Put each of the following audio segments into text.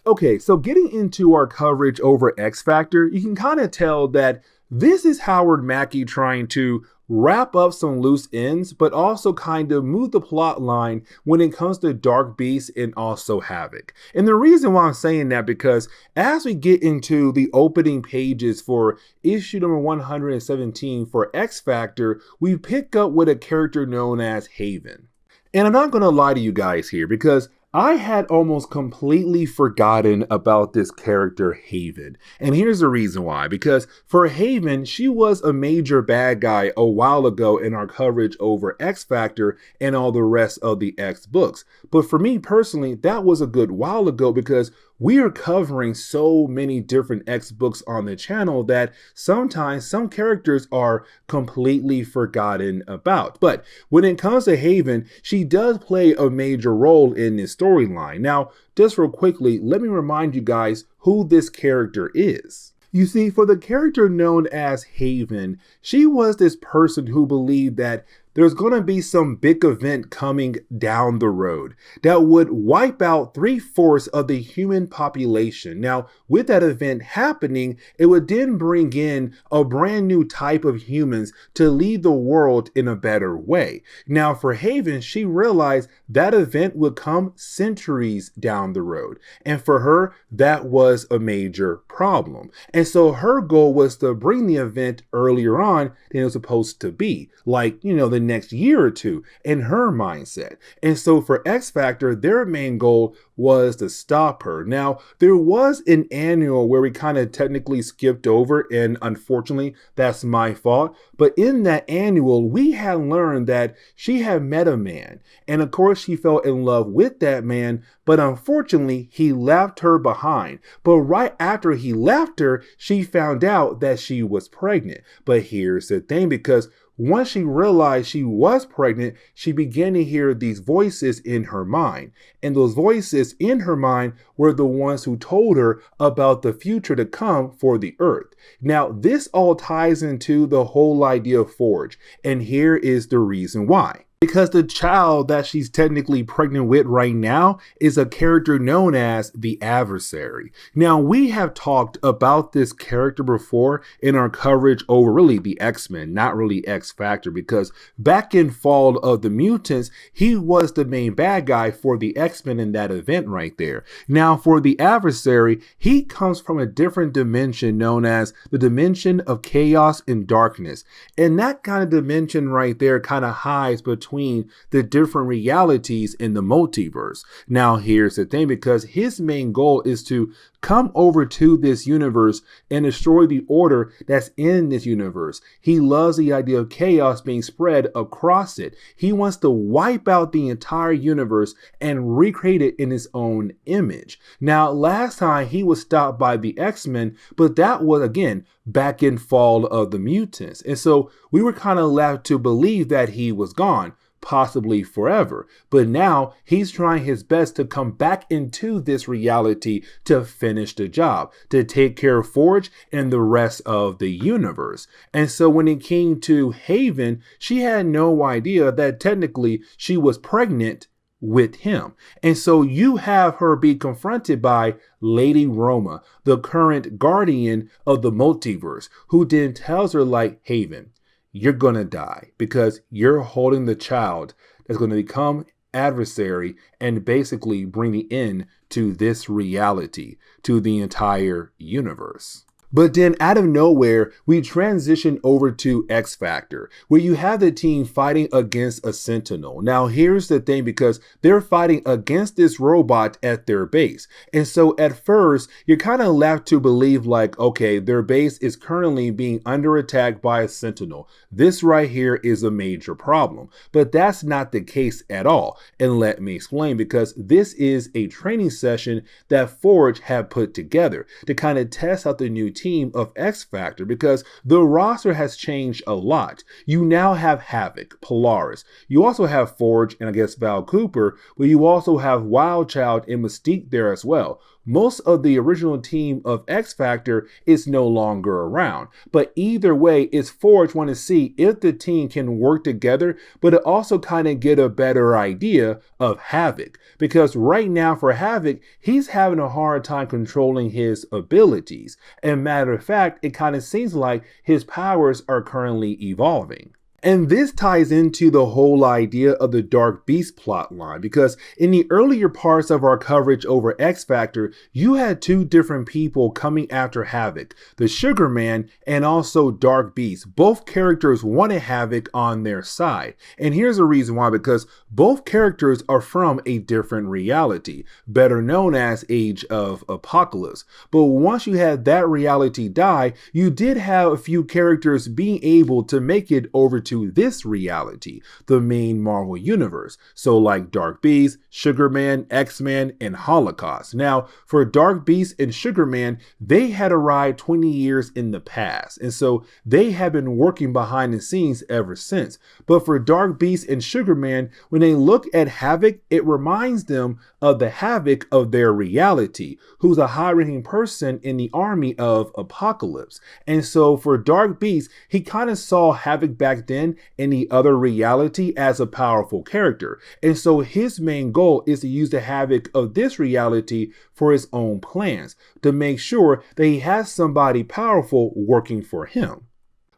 Okay, so getting into our coverage over X Factor, you can kind of tell that this is Howard Mackie trying to wrap up some loose ends, but also kind of move the plot line when it comes to Dark Beast and also Havok. And the reason why I'm saying that, because as we get into the opening pages for issue number 117 for X Factor, we pick up with a character known as Haven. And I'm not going to lie to you guys here, because I had almost completely forgotten about this character Haven. And here's the reason why. Because for Haven, she was a major bad guy a while ago in our coverage over X Factor and all the rest of the X books. But for me personally, that was a good while ago, because we are covering so many different X books on the channel that sometimes some characters are completely forgotten about. But when it comes to Haven, she does play a major role in this storyline. Now, just real quickly, let me remind you guys who this character is. You see, for the character known as Haven, she was this person who believed that there's going to be some big event coming down the road that would wipe out 3/4 of the human population. Now, with that event happening, it would then bring in a brand new type of humans to lead the world in a better way. Now, for Haven, she realized that event would come centuries down the road. And for her, that was a major problem. And so her goal was to bring the event earlier on than it was supposed to be, like, the next year or two in her mindset. And so for X Factor, their main goal was to stop her. Now, there was an annual where we kind of technically skipped over, and unfortunately, that's my fault. But in that annual, we had learned that she had met a man. And of course, she fell in love with that man, but unfortunately, he left her behind. But right after he left her, she found out that she was pregnant. But here's the thing, because once she realized she was pregnant, she began to hear these voices in her mind. And those voices in her mind were the ones who told her about the future to come for the Earth. Now, this all ties into the whole idea of Forge. And here is the reason why. Because the child that she's technically pregnant with right now is a character known as the Adversary. Now, we have talked about this character before in our coverage over really the X-Men, not really X Factor, because back in Fall of the Mutants, he was the main bad guy for the X-Men in that event right there. Now, for the Adversary, he comes from a different dimension known as the dimension of chaos and darkness. And that kind of dimension right there kind of hides between the different realities in the multiverse. Now, here's the thing, because his main goal is to come over to this universe and destroy the order that's in this universe. He loves the idea of chaos being spread across it. He wants to wipe out the entire universe and recreate it in his own image. Now, last time he was stopped by the X-Men, but that was, again, back in Fall of the Mutants. And so we were kind of left to believe that he was gone, possibly forever. But now he's trying his best to come back into this reality to finish the job, to take care of Forge and the rest of the universe. And so when it came to Haven, she had no idea that technically she was pregnant with him. And so you have her be confronted by Lady Roma, the current guardian of the multiverse, who then tells her, like, Haven, you're gonna die because you're holding the child that's going to become Adversary and basically bring the end to this reality, to the entire universe. But then out of nowhere, we transition over to X Factor, where you have the team fighting against a Sentinel. Now, here's the thing, because they're fighting against this robot at their base. And so at first, you're kind of left to believe like, okay, their base is currently being under attack by a Sentinel. This right here is a major problem. But that's not the case at all. And let me explain, because this is a training session that Forge had put together to kind of test out the new team of X Factor, because the roster has changed a lot. You now have Havok, Polaris. You also have Forge and I guess Val Cooper, but you also have Wildchild and Mystique there as well. most of the original team of X Factor is no longer around. But either way, it's Forge want to see if the team can work together, but it also kind of get a better idea of Havok. Because right now for Havok, he's having a hard time controlling his abilities. And matter of fact, it kind of seems like his powers are currently evolving. And this ties into the whole idea of the Dark Beast plotline, because in the earlier parts of our coverage over X Factor, you had two different people coming after Havok, the Sugar Man and also Dark Beast. Both characters wanted Havok on their side. And here's the reason why, because both characters are from a different reality, better known as Age of Apocalypse. But once you had that reality die, you did have a few characters being able to make it over to this reality, the main Marvel universe. So like Dark Beast, Sugar Man, X-Man, and Holocaust. Now, for Dark Beast and Sugar Man, they had arrived 20 years in the past, and so they have been working behind the scenes ever since. But for Dark Beast and Sugar Man, when they look at Havok, it reminds them of the Havok of their reality, who's a high-ranking person in the army of Apocalypse. And so for Dark Beast, he kind of saw Havok back then in the other reality as a powerful character. And so his main goal is to use the Havok of this reality for his own plans, to make sure that he has somebody powerful working for him.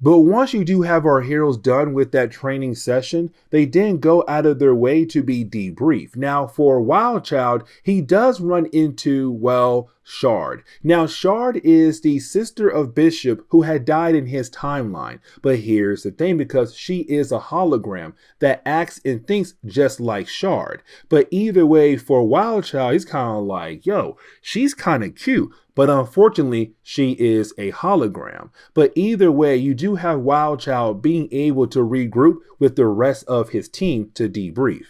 But once you do have our heroes done with that training session, they then go out of their way to be debriefed. Now, for Wild Child, he does run into, well, Shard. Now, Shard is the sister of Bishop who had died in his timeline. But here's the thing, because she is a hologram that acts and thinks just like Shard. But either way, for Wild Child, he's kind of like, yo, she's kind of cute. But unfortunately, she is a hologram. But either way, you do have Wild Child being able to regroup with the rest of his team to debrief.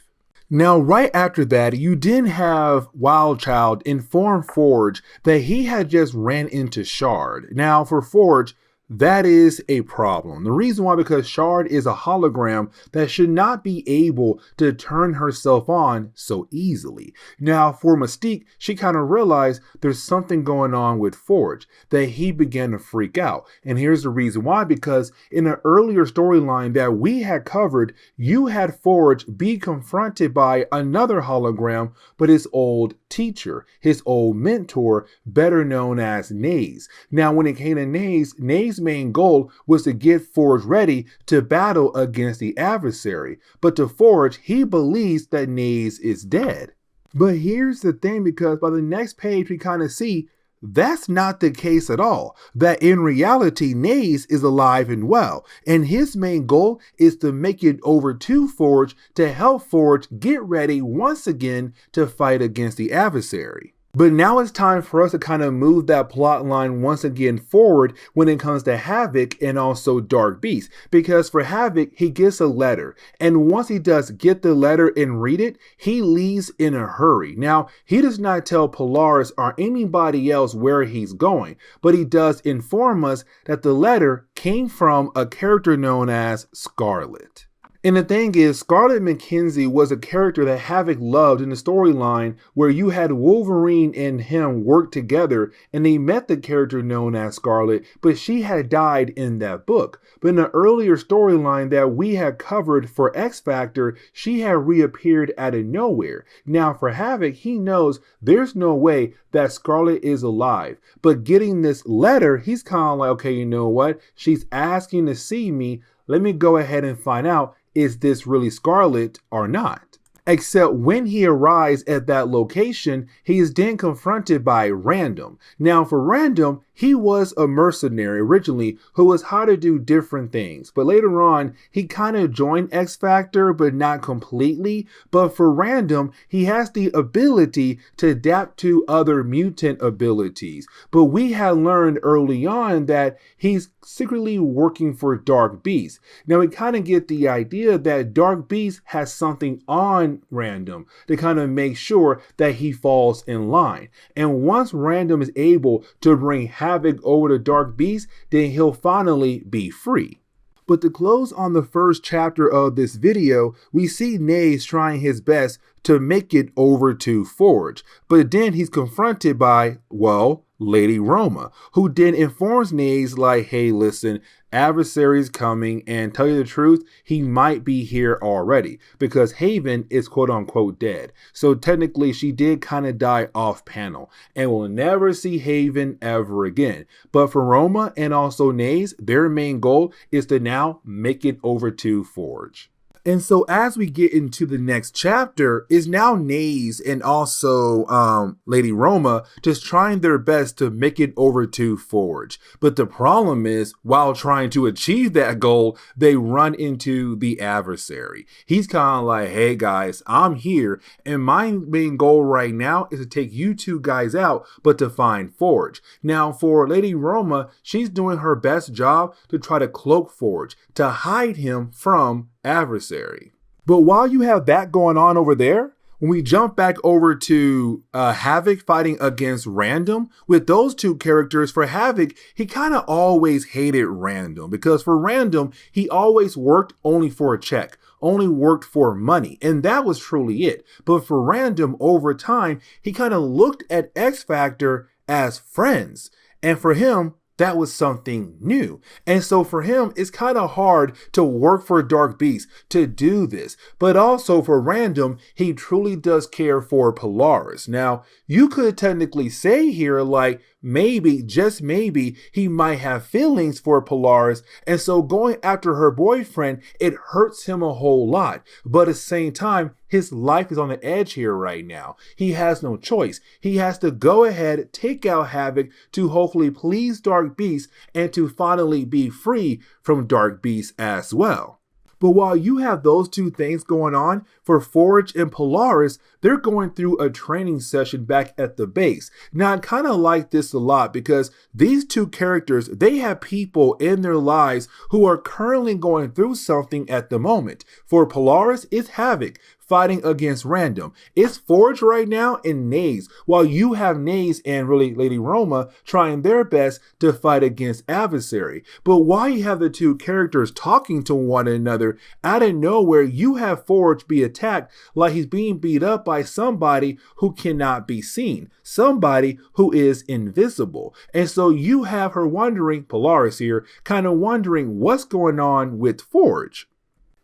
Now, right after that, you did have Wild Child inform Forge that he had just ran into Shard. Now, for Forge, that is a problem. The reason why, because Shard is a hologram that should not be able to turn herself on so easily. Now, for Mystique, she kind of realized there's something going on with Forge, that he began to freak out. And here's the reason why, because in an earlier storyline that we had covered, you had Forge be confronted by another hologram, but his old teacher, his old mentor, better known as Naze. Now, when it came to Naze's main goal was to get Forge ready to battle against the Adversary. But to Forge, he believes that Naze is dead. But here's the thing, because by the next page we kind of see that's not the case at all. That in reality, Naze is alive and well, and his main goal is to make it over to Forge to help Forge get ready once again to fight against the Adversary. But now it's time for us to kind of move that plot line once again forward when it comes to Havok and also Dark Beast. Because for Havok, he gets a letter. And once he does get the letter and read it, he leaves in a hurry. Now, he does not tell Polaris or anybody else where he's going, but he does inform us that the letter came from a character known as Scarlet. And the thing is, Scarlet McKenzie was a character that Havok loved in the storyline where you had Wolverine and him work together and they met the character known as Scarlet, but she had died in that book. But in the earlier storyline that we had covered for X Factor, she had reappeared out of nowhere. Now for Havok, he knows there's no way that Scarlet is alive. But getting this letter, he's kind of like, okay, you know what? She's asking to see me. Let me go ahead and find out, is this really Scarlet or not? Except when he arrives at that location, he is then confronted by Random. Now for Random, he was a mercenary originally who was how to do different things. But later on, he kind of joined X Factor, but not completely. But for Random, he has the ability to adapt to other mutant abilities. But we had learned early on that he's secretly working for Dark Beast. Now we kind of get the idea that Dark Beast has something on Random to kind of make sure that he falls in line. And once Random is able to bring Havok over to Dark Beast, then he'll finally be free. But to close on the first chapter of this video, we see Naze trying his best to make it over to Forge, but then he's confronted by, well, Lady Roma, who then informs Naze like, hey, listen, Adversary's coming, and tell you the truth, he might be here already because Haven is quote unquote dead. So technically she did kind of die off panel and we'll never see Haven ever again. But for Roma and also Naze, their main goal is to now make it over to Forge. And so as we get into the next chapter, is now Naze and also Lady Roma just trying their best to make it over to Forge. But the problem is, while trying to achieve that goal, they run into the Adversary. He's kind of like, hey guys, I'm here, and my main goal right now is to take you two guys out, but to find Forge. Now for Lady Roma, she's doing her best job to try to cloak Forge, to hide him from Adversary. But while you have that going on over there, when we jump back over to Havok fighting against Random, with those two characters, for Havok, he kind of always hated Random because for Random, he always worked only for a check, only worked for money, and that was truly it. But for Random, over time, he kind of looked at X Factor as friends, and for him, that was something new. And so for him, it's kind of hard to work for Dark Beast to do this. But also for Random, he truly does care for Polaris. Now, you could technically say here, like, maybe, just maybe, he might have feelings for Polaris, and so going after her boyfriend, it hurts him a whole lot. But at the same time, his life is on the edge here right now. He has no choice. He has to go ahead, take out Havok to hopefully please Dark Beast and to finally be free from Dark Beast as well. But while you have those two things going on, for Forge and Polaris, they're going through a training session back at the base. Now, I kind of like this a lot because these two characters, they have people in their lives who are currently going through something at the moment. For Polaris, it's Havok fighting against Random. It's Forge right now and Naze, while you have Naze and really Lady Roma trying their best to fight against Adversary. But while you have the two characters talking to one another, out of nowhere, you have Forge be attacked like he's being beat up by somebody who cannot be seen, somebody who is invisible. And so you have her wondering, Polaris here, kind of wondering what's going on with Forge.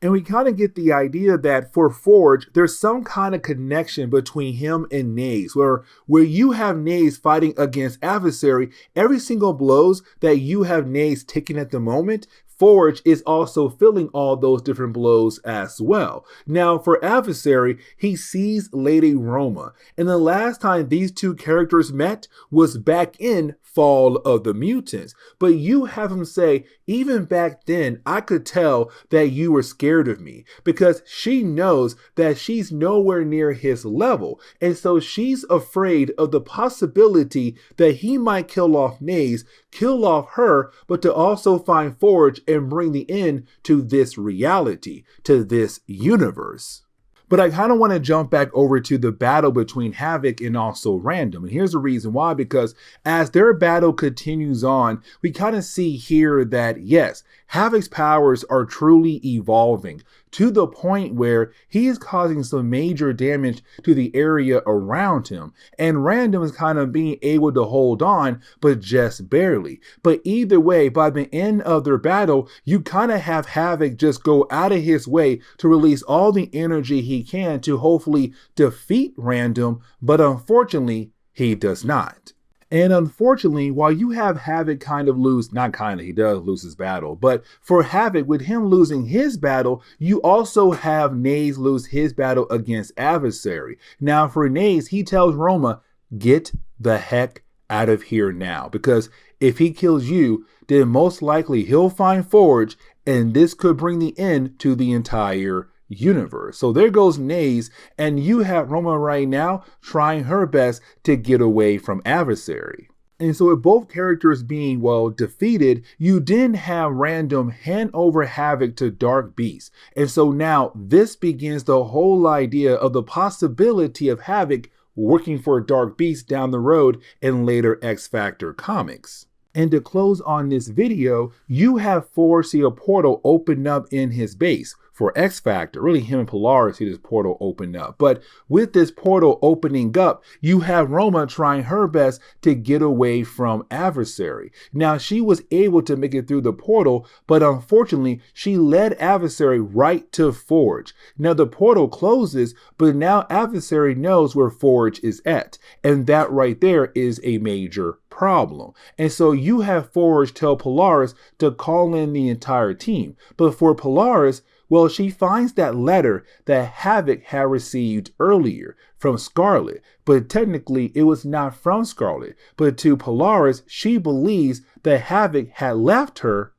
And we kind of get the idea that for Forge, there's some kind of connection between him and Naze, where you have Naze fighting against Adversary, every single blows that you have Naze taking at the moment, Forge is also feeling all those different blows as well. Now for Adversary, he sees Lady Roma, and the last time these two characters met was back in Fall of the Mutants. But you have him say, even back then, I could tell that you were scared of me, because she knows that she's nowhere near his level. And so she's afraid of the possibility that he might kill off Naze, kill off her, but to also find Forge and bring the end to this reality, to this universe. But I kind of want to jump back over to the battle between Havok and also Random. And here's the reason why, because as their battle continues on, we kind of see here that, yes, Havok's powers are truly evolving to the point where he is causing some major damage to the area around him. And Random is kind of being able to hold on, but just barely. But either way, by the end of their battle, you kind of have Havok just go out of his way to release all the energy he can to hopefully defeat Random, but unfortunately, he does not. And unfortunately, while you have Havok kind of lose, not kind of, he does lose his battle, but for Havok, with him losing his battle, you also have Naze lose his battle against Adversary. Now for Naze, he tells Roma, get the heck out of here now, because if he kills you, then most likely he'll find Forge, and this could bring the end to the entire universe. So there goes Naze, and you have Roma right now trying her best to get away from Adversary. And so with both characters being, well, defeated, you then have Random hand over Havok to Dark Beast. And so now this begins the whole idea of the possibility of Havok working for Dark Beast down the road in later X Factor comics. And to close on this video, you have Forge see a portal open up in his base. For X Factor, really him and Polaris see this portal open up. But with this portal opening up, you have Roma trying her best to get away from Adversary. Now, she was able to make it through the portal, but unfortunately, she led Adversary right to Forge. Now, the portal closes, but now Adversary knows where Forge is at. And that right there is a major problem. And so you have Forge tell Polaris to call in the entire team. But for Polaris, well, she finds that letter that Havok had received earlier from Scarlet, but technically it was not from Scarlet. But to Polaris, she believes that Havok had left her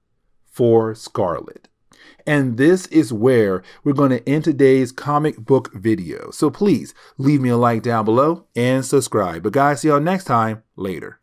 for Scarlet. And this is where we're going to end today's comic book video. So please leave me a like down below and subscribe. But guys, see y'all next time. Later.